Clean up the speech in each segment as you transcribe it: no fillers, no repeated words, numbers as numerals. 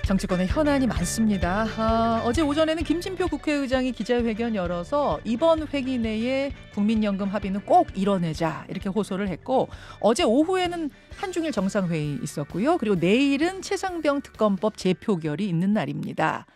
정치권에 현안이 많습니다. 어제 오전에는 김진표 국회의장이 기자회견 열어서 이번 회기 내에 국민연금 합의는 꼭 이뤄내자 이렇게 호소를 했고, 어제 오후에는 한중일 정상회의 있었고요. 그리고 내일은 최상병 특검법 재표결이 있는 날입니다.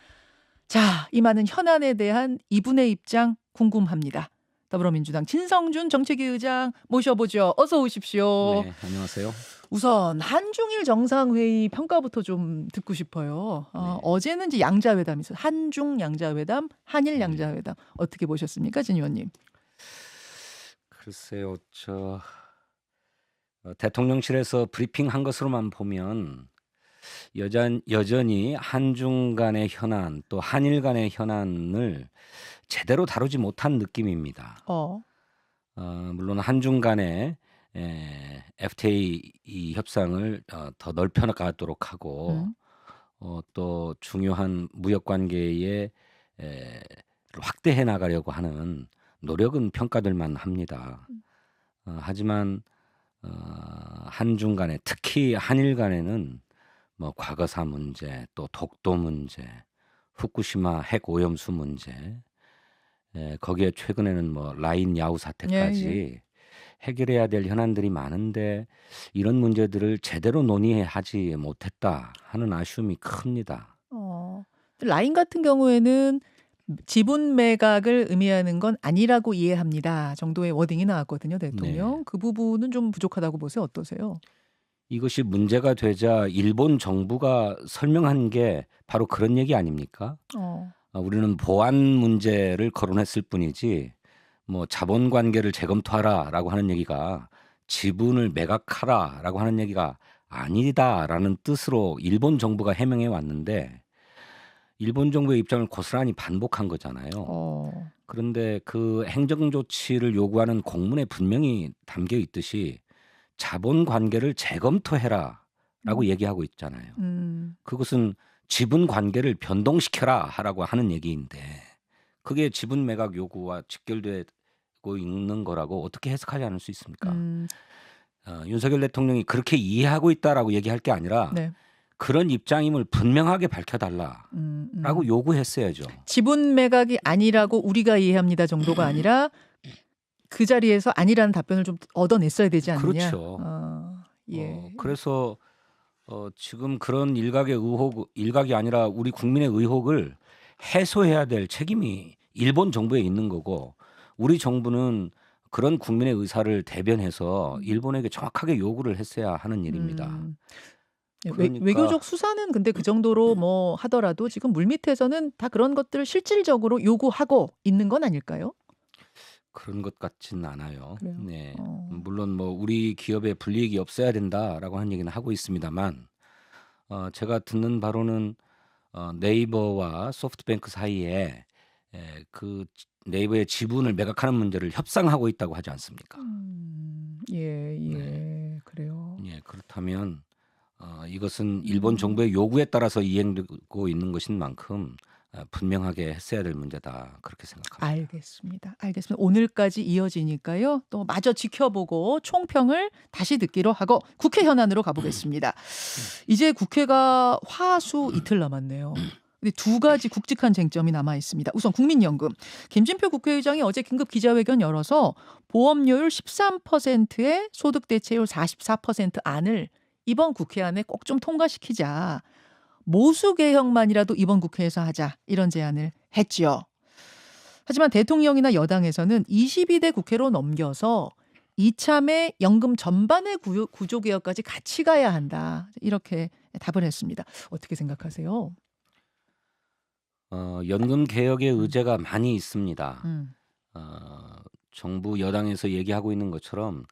자, 이 많은 현안에 대한 이분의 입장 궁금합니다. 더불어민주당 진성준 정책위 의장 모셔보죠. 어서 오십시오. 네, 안녕하세요. 우선 한중일 정상회의 평가부터 좀 듣고 싶어요. 네. 어제는 이제 양자회담이 있어요. 한중 양자회담, 한일 양자회담. 어떻게 보셨습니까, 진 의원님? 글쎄요, 대통령실에서 브리핑한 것으로만 보면 여전히 한중 간의 현안 또 한일 간의 현안을 제대로 다루지 못한 느낌입니다. 물론 한중 간의 FTA 이 협상을 더 넓혀나가도록 하고 또 중요한 무역 관계에 확대해 나가려고 하는 노력은 평가될 만합니다. 하지만 한중 간에 특히 한일 간에는 뭐 과거사 문제, 또 독도 문제, 후쿠시마 핵 오염수 문제, 거기에 최근에는 뭐 라인 야후 사태까지 해결해야 될 현안들이 많은데 이런 문제들을 제대로 논의하지 못했다 하는 아쉬움이 큽니다. 라인 같은 경우에는 지분 매각을 의미하는 건 아니라고 이해합니다 정도의 워딩이 나왔거든요, 대통령. 네. 그 부분은 좀 부족하다고 보세요. 어떠세요? 이것이 문제가 되자 일본 정부가 설명한 게 바로 그런 얘기 아닙니까? 우리는 보안 문제를 거론했을 뿐이지 뭐 자본 관계를 재검토하라라고 하는 얘기가 지분을 매각하라라고 하는 얘기가 아니다라는 뜻으로 일본 정부가 해명해 왔는데 일본 정부의 입장을 고스란히 반복한 거잖아요. 그런데 그 행정 조치를 요구하는 공문에 분명히 담겨 있듯이 자본 관계를 재검토해라라고 얘기하고 있잖아요. 그것은 지분 관계를 변동시켜라 하라고 하는 얘기인데 그게 지분 매각 요구와 직결되고 있는 거라고 어떻게 해석하지 않을 수 있습니까? 윤석열 대통령이 그렇게 이해하고 있다라고 얘기할 게 아니라 그런 입장임을 분명하게 밝혀달라라고 요구했어야죠. 지분 매각이 아니라고 우리가 이해합니다 정도가 아니라 그 자리에서 아니라는 답변을 좀 얻어냈어야 되지 않느냐. 그렇죠. 예. 그래서 지금 그런 일각이 아니라 우리 국민의 의혹을 해소해야 될 책임이 일본 정부에 있는 거고 우리 정부는 그런 국민의 의사를 대변해서 일본에게 정확하게 요구를 했어야 하는 일입니다. 그러니까 외교적 수사는 근데 그 정도로 뭐 하더라도 지금 물밑에서는 다 그런 것들을 실질적으로 요구하고 있는 건 아닐까요? 그런 것 같지는 않아요. 그래요? 네. 물론 뭐 우리 기업에 불이익이 없어야 된다라고 하는 얘기는 하고 있습니다만 제가 듣는 바로는 네이버와 소프트뱅크 사이에 그 네이버의 지분을 매각하는 문제를 협상하고 있다고 하지 않습니까? 네. 그래요. 예, 그렇다면 이것은 일본 정부의 요구에 따라서 이행되고 있는 것인 만큼 분명하게 했어야 될 문제다 그렇게 생각합니다. 알겠습니다. 오늘까지 이어지니까요. 또 마저 지켜보고 총평을 다시 듣기로 하고 국회 현안으로 가보겠습니다. 이제 국회가 화수 이틀 남았네요. 근데 두 가지 굵직한 쟁점이 남아 있습니다. 우선 국민연금. 김진표 국회의장이 어제 긴급 기자회견 열어서 보험료율 13%에 소득 대체율 44% 안을 이번 국회 안에 꼭 좀 통과시키자. 모수 개혁만이라도 이번 국회에서 하자 이런 제안을 했지요. 하지만 대통령이나 여당에서는 22대 국회로 넘겨서 이참에 연금 전반의 구조 개혁까지 같이 가야 한다 이렇게 답을 했습니다. 어떻게 생각하세요? 연금 개혁의 의제가 많이 있습니다. 정부 여당에서 얘기하고 있는 것처럼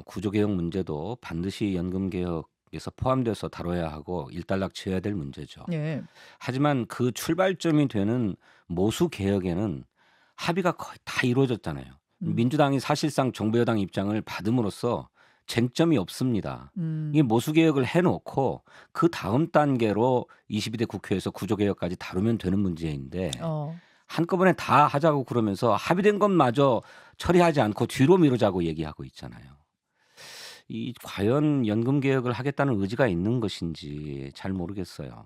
구조 개혁 문제도 반드시 연금 개혁에서 포함돼서 다뤄야 하고 일단락지어야 될 문제죠. 하지만 그 출발점이 되는 모수 개혁에는 합의가 거의 다 이루어졌잖아요. 민주당이 사실상 정부 여당 입장을 받음으로써 쟁점이 없습니다. 이 모수 개혁을 해놓고 그 다음 단계로 22대 국회에서 구조 개혁까지 다루면 되는 문제인데 한꺼번에 다 하자고 그러면서 합의된 것마저 처리하지 않고 뒤로 미루자고 얘기하고 있잖아요. 이 과연 연금 개혁을 하겠다는 의지가 있는 것인지 잘 모르겠어요.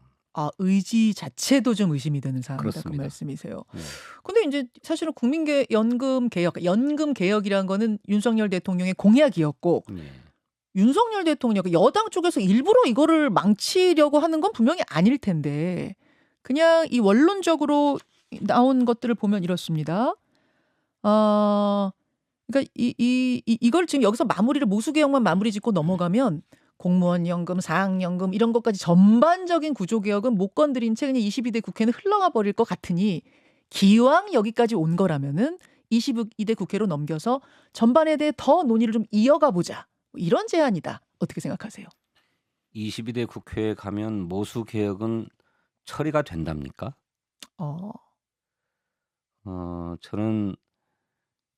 의지 자체도 좀 의심이 되는 사안이다. 그 그렇습니다. 말씀이세요. 네. 근데 이제 사실은 연금 개혁이란 거는 윤석열 대통령의 공약이었고 네. 윤석열 대통령 여당 쪽에서 일부러 이거를 망치려고 하는 건 분명히 아닐 텐데 그냥 이 원론적으로 나온 것들을 보면 이렇습니다. 그러니까 이걸 지금 여기서 마무리를 모수개혁만 마무리 짓고 넘어가면 공무원 연금, 사학연금 이런 것까지 전반적인 구조개혁은 못 건드린 채 그냥 22대 국회는 흘러가 버릴 것 같으니 기왕 여기까지 온 거라면은 22대 국회로 넘겨서 전반에 대해 더 논의를 좀 이어가 보자. 이런 제안이다. 어떻게 생각하세요? 22대 국회에 가면 모수 개혁은 처리가 된답니까? 저는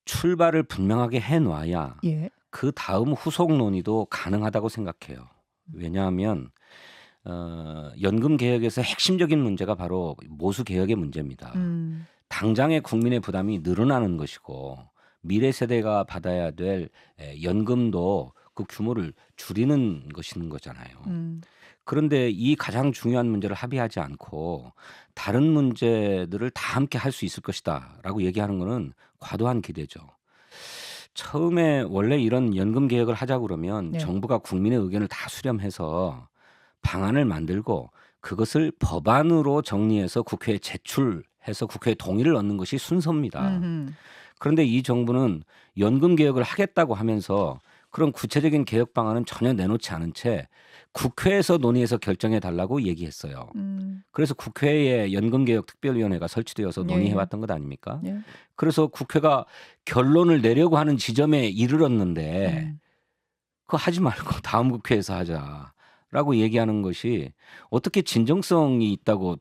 출발을 분명하게 해놔야 예. 그 다음 후속 논의도 가능하다고 생각해요. 왜냐하면 연금 개혁에서 핵심적인 문제가 바로 모수 개혁의 문제입니다. 당장의 국민의 부담이 늘어나는 것이고 미래 세대가 받아야 될 연금도 그 규모를 줄이는 것인 거잖아요. 그런데 이 가장 중요한 문제를 합의하지 않고 다른 문제들을 다 함께 할 수 있을 것이다라고 얘기하는 것은 과도한 기대죠. 처음에 원래 이런 연금 개혁을 하자고 그러면 네. 정부가 국민의 의견을 다 수렴해서 방안을 만들고 그것을 법안으로 정리해서 국회에 제출해서 국회의 동의를 얻는 것이 순서입니다. 그런데 이 정부는 연금 개혁을 하겠다고 하면서 그런 구체적인 개혁 방안은 전혀 내놓지 않은 채 국회에서 논의해서 결정해 달라고 얘기했어요. 그래서 국회에 연금개혁특별위원회가 설치되어서 논의해왔던 것 아닙니까? 예. 그래서 국회가 결론을 내려고 하는 지점에 이르렀는데 그거 하지 말고 다음 국회에서 하자라고 얘기하는 것이 어떻게 진정성이 있다고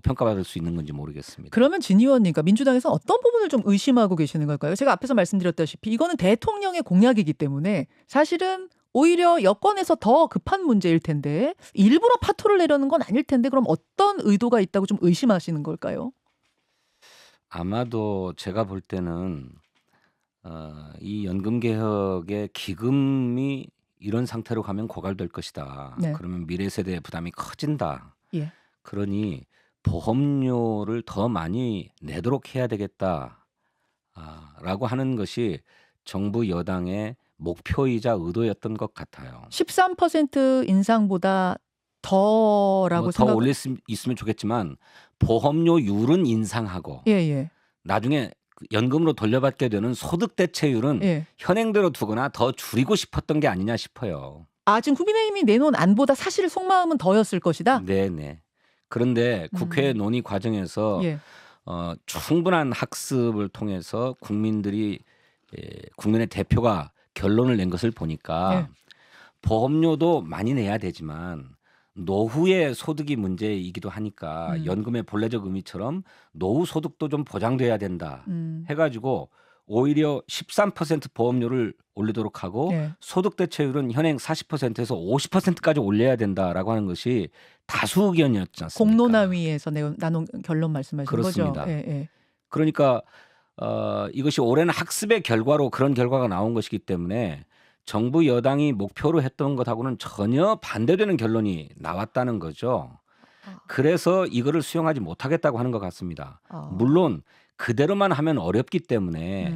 평가받을 수 있는 건지 모르겠습니다. 그러면 진 의원님과 민주당에서 어떤 부분을 좀 의심하고 계시는 걸까요? 제가 앞에서 말씀드렸다시피 이거는 대통령의 공약이기 때문에 사실은 오히려 여권에서 더 급한 문제일 텐데 일부러 파토를 내려는 건 아닐 텐데 그럼 어떤 의도가 있다고 좀 의심하시는 걸까요? 아마도 제가 볼 때는 이 연금개혁의 기금이 이런 상태로 가면 고갈될 것이다. 네. 그러면 미래 세대의 부담이 커진다. 예. 그러니 보험료를 더 많이 내도록 해야 되겠다. 라고 하는 것이 정부 여당의 목표이자 의도였던 것 같아요. 13% 인상보다 더라고 더 올릴 수 있으면 좋겠지만 보험료율은 인상하고 예. 나중에 연금으로 돌려받게 되는 소득 대체율은 예. 현행대로 두거나 더 줄이고 싶었던 게 아니냐 싶어요. 지금 국민의힘이 내놓은 안보다 사실 속마음은 더였을 것이다? 네네. 그런데 국회 논의 과정에서 예. 충분한 학습을 통해서 국민의 대표가 결론을 낸 것을 보니까 예. 보험료도 많이 내야 되지만 노후의 소득이 문제이기도 하니까 연금의 본래적 의미처럼 노후 소득도 좀 보장돼야 된다 해가지고 오히려 13% 보험료를 올리도록 하고 예. 소득 대체율은 현행 40%에서 50%까지 올려야 된다라고 하는 것이 다수 의견이었지 않습니까? 공론화위에서 나눈 결론 말씀하시는 그렇습니다. 거죠? 예. 그러니까 이것이 오랜 학습의 결과로 그런 결과가 나온 것이기 때문에 정부 여당이 목표로 했던 것하고는 전혀 반대되는 결론이 나왔다는 거죠. 그래서 이거를 수용하지 못하겠다고 하는 것 같습니다. 물론 그대로만 하면 어렵기 때문에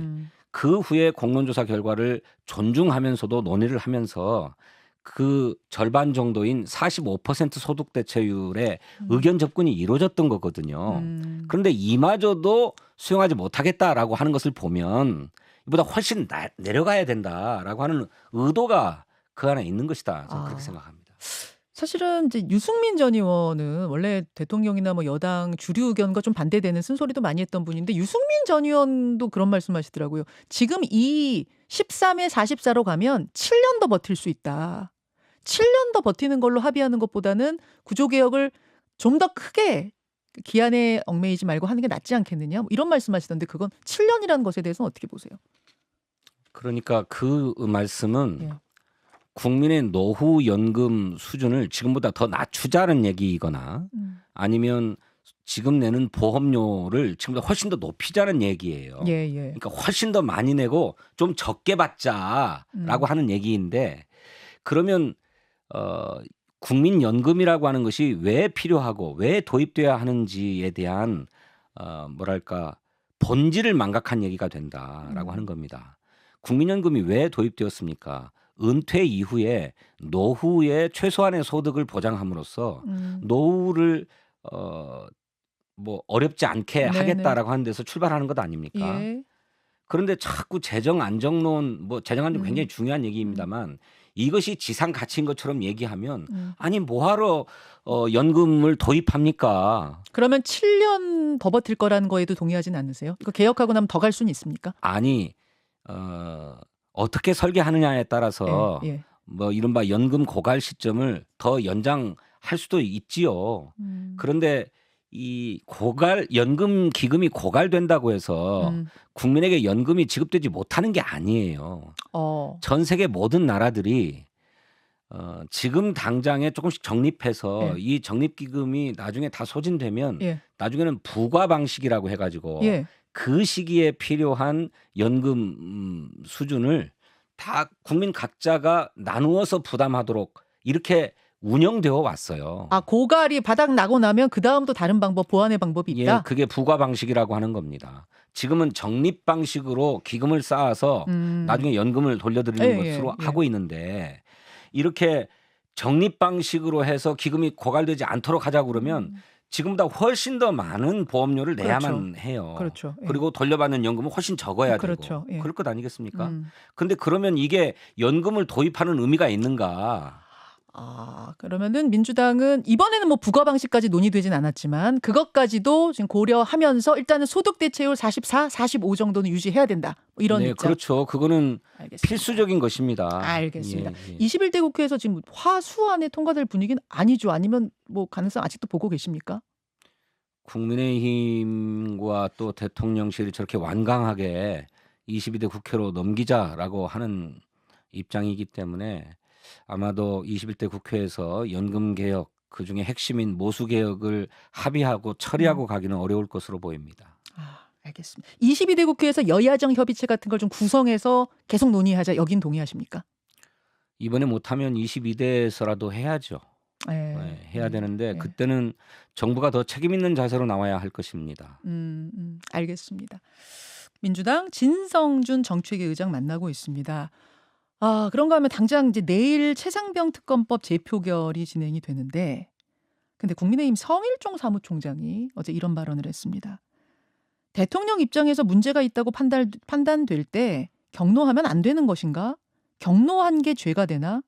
그 후에 공론조사 결과를 존중하면서도 논의를 하면서 그 절반 정도인 45% 소득 대체율의 의견 접근이 이루어졌던 거거든요. 그런데 이마저도 수용하지 못하겠다라고 하는 것을 보면 이보다 훨씬 내려가야 된다라고 하는 의도가 그 안에 있는 것이다. 저는 그렇게 생각합니다. 사실은 이제 유승민 전 의원은 원래 대통령이나 뭐 여당 주류 의견과 좀 반대되는 쓴소리도 많이 했던 분인데 유승민 전 의원도 그런 말씀하시더라고요. 지금 이 13에 44로 가면 7년 더 버틸 수 있다. 7년 더 버티는 걸로 합의하는 것보다는 구조개혁을 좀 더 크게 기한에 얽매이지 말고 하는 게 낫지 않겠느냐. 이런 말씀하시던데 그건 7년이라는 것에 대해서는 어떻게 보세요? 그러니까 그 말씀은 예. 국민의 노후 연금 수준을 지금보다 더 낮추자는 얘기이거나 아니면 지금 내는 보험료를 지금보다 훨씬 더 높이자는 얘기예요. 예. 그러니까 훨씬 더 많이 내고 좀 적게 받자라고 하는 얘기인데 그러면 국민연금이라고 하는 것이 왜 필요하고 왜 도입돼야 하는지에 대한 뭐랄까 본질을 망각한 얘기가 된다라고 하는 겁니다. 국민연금이 왜 도입되었습니까? 은퇴 이후에 노후에 최소한의 소득을 보장함으로써 노후를 뭐 어렵지 않게 네네. 하겠다라고 하는 데서 출발하는 것 아닙니까? 예. 그런데 자꾸 재정 안정론, 뭐 재정 안정 굉장히 중요한 얘기입니다만 이것이 지상 가치인 것처럼 얘기하면 아니 뭐하러 연금을 도입합니까? 그러면 7년 더 버틸 거라는 거에도 동의하진 않으세요? 이거 개혁하고 나면 더 갈 수는 있습니까? 아니 어떻게 설계하느냐에 따라서 예. 뭐 이른바 연금 고갈 시점을 더 연장할 수도 있지요. 그런데 이 연금 기금이 고갈된다고 해서 국민에게 연금이 지급되지 못하는 게 아니에요. 전 세계 모든 나라들이 지금 당장에 조금씩 적립해서 예. 이 적립기금이 나중에 다 소진되면 예. 나중에는 부과 방식이라고 해가지고 예. 그 시기에 필요한 연금 수준을 다 국민 각자가 나누어서 부담하도록 이렇게 운영되어 왔어요. 아, 고갈이 바닥 나고 나면 그 다음도 다른 방법, 보완의 방법이 있다? 예, 그게 부과 방식이라고 하는 겁니다. 지금은 적립 방식으로 기금을 쌓아서 나중에 연금을 돌려드리는 것으로 하고 있는데 이렇게 적립 방식으로 해서 기금이 고갈되지 않도록 하자고 그러면 지금보다 훨씬 더 많은 보험료를 내야만 해요. 그렇죠. 예. 그리고 돌려받는 연금은 훨씬 적어야 그렇죠. 되고 예. 그럴 것 아니겠습니까? 근데 그러면 이게 연금을 도입하는 의미가 있는가? 아, 그러면은 민주당은 이번에는 뭐 부과 방식까지 논의되진 않았지만 그것까지도 지금 고려하면서 일단은 소득 대체율 44, 45 정도는 유지해야 된다. 뭐 이런 네, 입장. 그렇죠. 그거는 알겠습니다. 필수적인 것입니다. 알겠습니다. 예. 21대 국회에서 지금 화수안에 통과될 분위기는 아니죠. 아니면 뭐 가능성 아직도 보고 계십니까? 국민의힘과 또 대통령실이 저렇게 완강하게 22대 국회로 넘기자라고 하는 입장이기 때문에 아마도 21대 국회에서 연금 개혁 그중에 핵심인 모수 개혁을 합의하고 처리하고 가기는 어려울 것으로 보입니다. 아, 알겠습니다. 22대 국회에서 여야정 협의체 같은 걸 좀 구성해서 계속 논의하자. 여긴 동의하십니까? 이번에 못하면 22대에서라도 해야죠. 네, 해야 되는데 그때는 정부가 더 책임 있는 자세로 나와야 할 것입니다. 알겠습니다. 민주당 진성준 정책위 의장 만나고 있습니다. 아, 그런가 하면 당장 이제 내일 최상병 특검법 재표결이 진행이 되는데 근데 국민의힘 성일종 사무총장이 어제 이런 발언을 했습니다. 대통령 입장에서 문제가 있다고 판단될 때 경로하면 안 되는 것인가? 경로한 게 죄가 되나?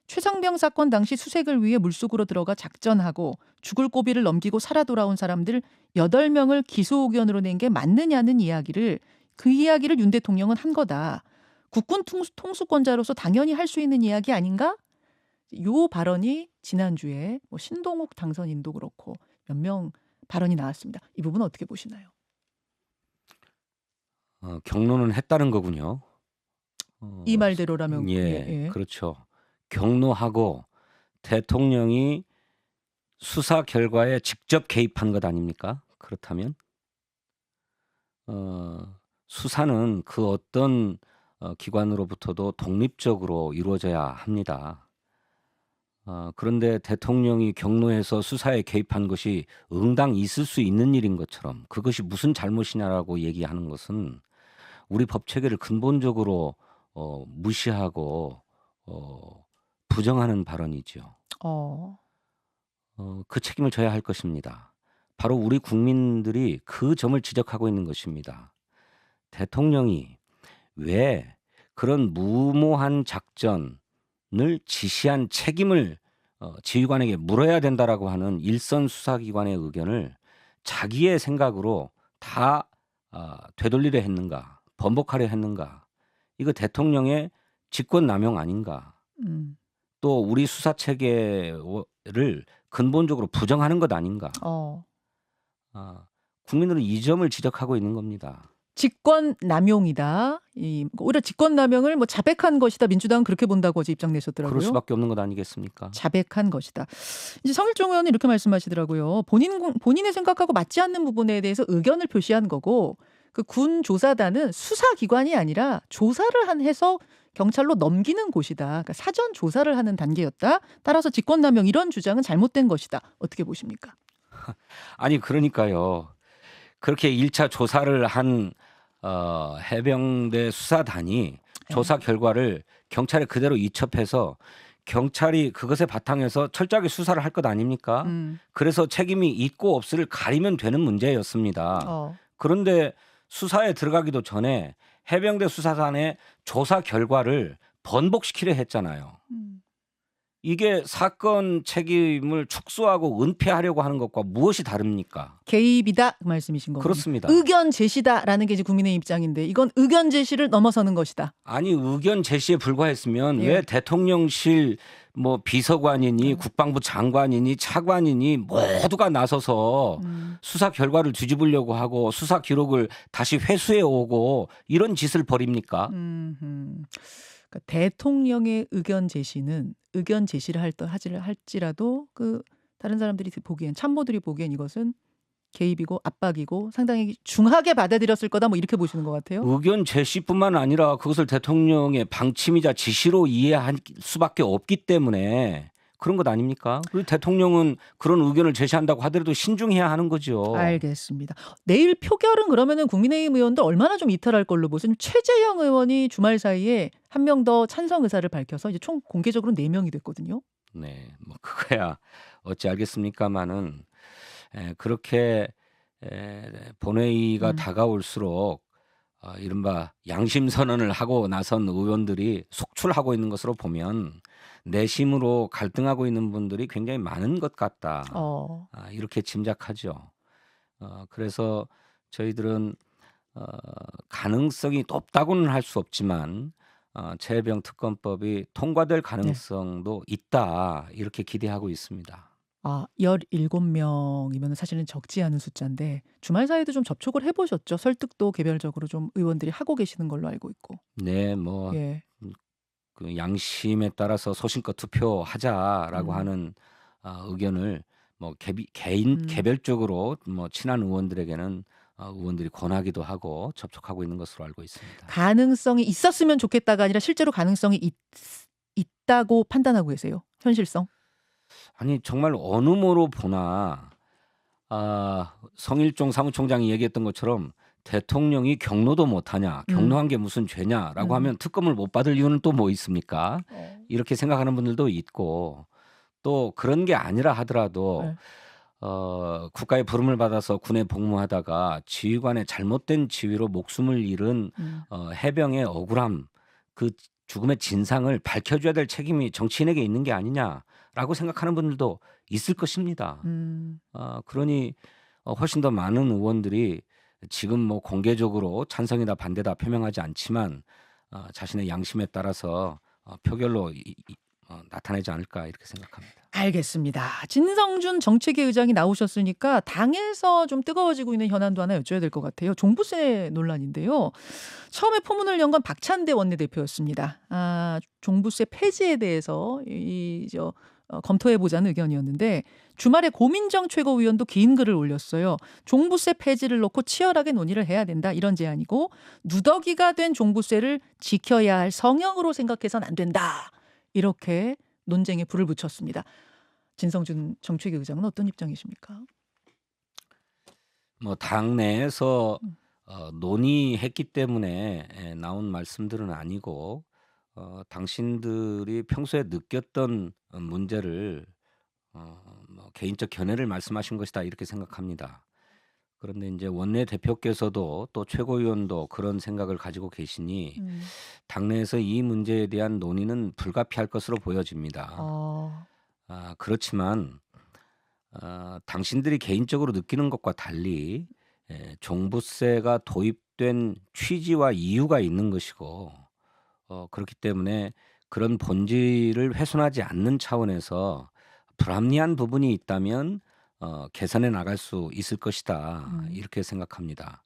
최상병 사건 당시 수색을 위해 물속으로 들어가 작전하고 죽을 고비를 넘기고 살아 돌아온 사람들 8명을 기소 의견으로 낸 게 맞느냐는 이야기를 윤 대통령은 한 거다. 국군 통수권자로서 당연히 할 수 있는 이야기 아닌가? 요 발언이 지난주에 뭐 신동욱 당선인도 그렇고 몇 명 발언이 나왔습니다. 이 부분 어떻게 보시나요? 경로는 했다는 거군요. 이 말대로라면 그렇죠. 경로하고 대통령이 수사 결과에 직접 개입한 것 아닙니까? 그렇다면 수사는 그 어떤 기관으로부터도 독립적으로 이루어져야 합니다. 그런데 대통령이 경로해서 수사에 개입한 것이 응당 있을 수 있는 일인 것처럼 그것이 무슨 잘못이냐라고 얘기하는 것은 우리 법 체계를 근본적으로 무시하고 부정하는 발언이죠. 그 책임을 져야 할 것입니다. 바로 우리 국민들이 그 점을 지적하고 있는 것입니다. 대통령이 왜 그런 무모한 작전을 지시한 책임을 지휘관에게 물어야 된다라고 하는 일선 수사기관의 의견을 자기의 생각으로 다 되돌리려 했는가, 번복하려 했는가? 이거 대통령의 직권남용 아닌가? 또 우리 수사 체계를 근본적으로 부정하는 것 아닌가? 국민들은 이 점을 지적하고 있는 겁니다. 직권남용이다. 오히려 직권남용을 뭐 자백한 것이다. 민주당은 그렇게 본다고 어제 입장 내셨더라고요. 그럴 수밖에 없는 것 아니겠습니까? 자백한 것이다. 이제 성일종 의원은 이렇게 말씀하시더라고요. 본인의 생각하고 맞지 않는 부분에 대해서 의견을 표시한 거고 그 군 조사단은 수사기관이 아니라 조사를 해서 경찰로 넘기는 곳이다. 그러니까 사전 조사를 하는 단계였다. 따라서 직권남용 이런 주장은 잘못된 것이다. 어떻게 보십니까? 아니 그러니까요. 그렇게 1차 조사를 한 해병대 수사단이 조사 결과를 경찰에 그대로 이첩해서 경찰이 그것에 바탕해서 철저하게 수사를 할 것 아닙니까? 그래서 책임이 있고 없을을 가리면 되는 문제였습니다. 그런데 수사에 들어가기도 전에 해병대 수사단의 조사 결과를 번복시키려 했잖아요. 이게 사건 책임을 축소하고 은폐하려고 하는 것과 무엇이 다릅니까? 개입이다 그 말씀이신 거군요. 그렇습니다. 의견 제시다라는 게 이제 국민의 입장인데 이건 의견 제시를 넘어서는 것이다. 아니 의견 제시에 불과했으면 예. 왜 대통령실 뭐 비서관이니 국방부 장관이니 차관이니 모두가 나서서 수사 결과를 뒤집으려고 하고 수사 기록을 다시 회수해 오고 이런 짓을 벌입니까? 그러니까 대통령의 의견 제시는 의견 제시를 할지라도 그 다른 사람들이 보기엔 참모들이 보기엔 이것은 개입이고 압박이고 상당히 중하게 받아들였을 거다 뭐 이렇게 보시는 것 같아요. 의견 제시뿐만 아니라 그것을 대통령의 방침이자 지시로 이해할 수밖에 없기 때문에 그런 것 아닙니까? 그리고 대통령은 그런 의견을 제시한다고 하더라도 신중해야 하는 거죠. 알겠습니다. 내일 표결은 그러면은 국민의힘 의원들 얼마나 좀 이탈할 걸로 보세요? 최재형 의원이 주말 사이에 한 명 더 찬성 의사를 밝혀서 이제 총 공개적으로 4명이 됐거든요. 네, 뭐 그거야 어찌 알겠습니까마는 그렇게 본회의가 다가올수록 이른바 양심 선언을 하고 나선 의원들이 속출하고 있는 것으로 보면 내심으로 갈등하고 있는 분들이 굉장히 많은 것 같다. 이렇게 짐작하죠. 그래서 저희들은 가능성이 높다고는 할 수 없지만 최혜병 특검법이 통과될 가능성도 있다. 이렇게 기대하고 있습니다. 17명이면 사실은 적지 않은 숫자인데 주말 사이에도 좀 접촉을 해보셨죠? 설득도 개별적으로 좀 의원들이 하고 계시는 걸로 알고 있고. 네, 뭐 그 양심에 따라서 소신껏 투표하자라고 하는 의견을 뭐 개별적으로 뭐 친한 의원들에게는 의원들이 권하기도 하고 접촉하고 있는 것으로 알고 있습니다. 가능성이 있었으면 좋겠다가 아니라 실제로 가능성이 있다고 판단하고 계세요? 현실성? 아니 정말 어느 모로 보나 성일종 사무총장이 얘기했던 것처럼 대통령이 경로도 못하냐, 경로한 게 무슨 죄냐라고 하면 특검을 못 받을 이유는 또 뭐 있습니까? 이렇게 생각하는 분들도 있고 또 그런 게 아니라 하더라도 국가의 부름을 받아서 군에 복무하다가 지휘관의 잘못된 지휘로 목숨을 잃은 해병의 억울함, 그 죽음의 진상을 밝혀줘야 될 책임이 정치인에게 있는 게 아니냐라고 생각하는 분들도 있을 것입니다. 그러니 훨씬 더 많은 의원들이 지금 뭐 공개적으로 찬성이다 반대다 표명하지 않지만 자신의 양심에 따라서 표결로 나타내지 않을까 이렇게 생각합니다. 알겠습니다. 진성준 정책위 의장이 나오셨으니까 당에서 좀 뜨거워지고 있는 현안도 하나 여쭤야 될 것 같아요. 종부세 논란인데요. 처음에 포문을 연 건 박찬대 원내대표였습니다. 종부세 폐지에 대해서 검토해보자는 의견이었는데 주말에 고민정 최고위원도 긴 글을 올렸어요. 종부세 폐지를 놓고 치열하게 논의를 해야 된다. 이런 제안이고 누더기가 된 종부세를 지켜야 할 성형으로 생각해서는 안 된다. 이렇게 논쟁에 불을 붙였습니다. 진성준 정책위 의장은 어떤 입장이십니까? 뭐 당내에서 논의했기 때문에 나온 말씀들은 아니고 당신들이 평소에 느꼈던 문제를 뭐 개인적 견해를 말씀하신 것이다 이렇게 생각합니다. 그런데 이제 원내대표께서도 또 최고위원도 그런 생각을 가지고 계시니 당내에서 이 문제에 대한 논의는 불가피할 것으로 보여집니다. 그렇지만 당신들이 개인적으로 느끼는 것과 달리 종부세가 도입된 취지와 이유가 있는 것이고 그렇기 때문에 그런 본질을 훼손하지 않는 차원에서 불합리한 부분이 있다면 개선해 나갈 수 있을 것이다. 이렇게 생각합니다.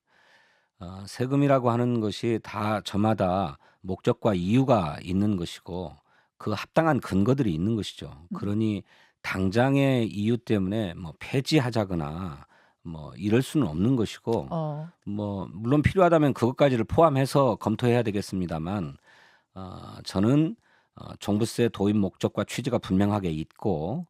세금이라고 하는 것이 다 저마다 목적과 이유가 있는 것이고 그 합당한 근거들이 있는 것이죠. 그러니 당장의 이유 때문에 뭐 폐지하자거나 뭐 이럴 수는 없는 것이고 뭐 물론 필요하다면 그것까지를 포함해서 검토해야 되겠습니다만 저는 종부세 도입 목적과 취지가 분명하게 있고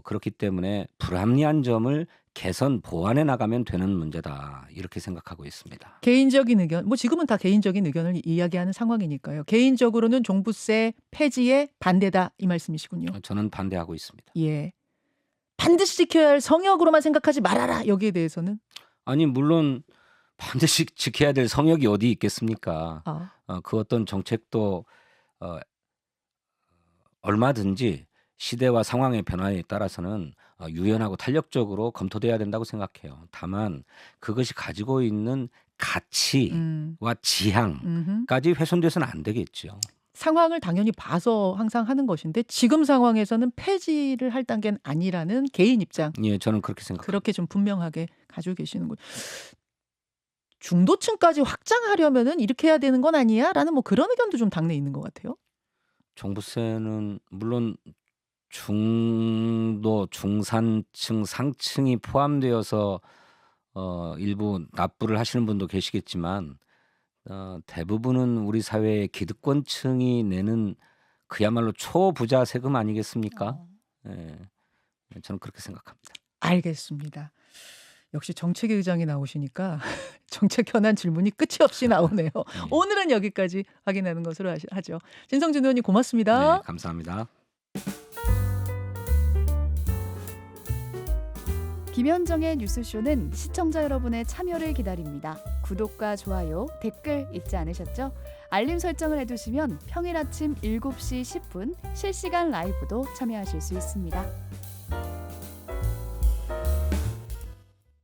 그렇기 때문에 불합리한 점을 개선 보완해 나가면 되는 문제다 이렇게 생각하고 있습니다. 개인적인 의견, 뭐 지금은 다 개인적인 의견을 이야기하는 상황이니까요. 개인적으로는 종부세 폐지에 반대다 이 말씀이시군요. 저는 반대하고 있습니다. 예, 반드시 지켜야 할 성역으로만 생각하지 말아라. 여기에 대해서는 아니 물론 반드시 지켜야 될 성역이 어디 있겠습니까? 그 어떤 정책도 얼마든지 시대와 상황의 변화에 따라서는 유연하고 탄력적으로 검토돼야 된다고 생각해요. 다만 그것이 가지고 있는 가치와 지향까지 훼손돼서는 안 되겠죠. 상황을 당연히 봐서 항상 하는 것인데 지금 상황에서는 폐지를 할 단계는 아니라는 개인 입장. 예, 저는 그렇게 생각합니다. 그렇게 좀 분명하게 가지고 계시는군요. 중도층까지 확장하려면은 이렇게 해야 되는 건 아니야? 라는 뭐 그런 의견도 좀 당내에 있는 것 같아요. 종부세는 물론 중도, 중산층, 상층이 포함되어서 일부 납부를 하시는 분도 계시겠지만 대부분은 우리 사회의 기득권층이 내는 그야말로 초부자 세금 아니겠습니까? 예, 저는 그렇게 생각합니다. 알겠습니다. 역시 정책의 의장이 나오시니까 정책 현안 질문이 끝이 없이 나오네요. 오늘은 여기까지 확인하는 것으로 하죠. 진성준 의원님 고맙습니다. 네, 감사합니다. 김현정의 뉴스쇼는 시청자 여러분의 참여를 기다립니다. 구독과 좋아요, 댓글 잊지 않으셨죠? 알림 설정을 해두시면 평일 아침 7시 10분 실시간 라이브도 참여하실 수 있습니다.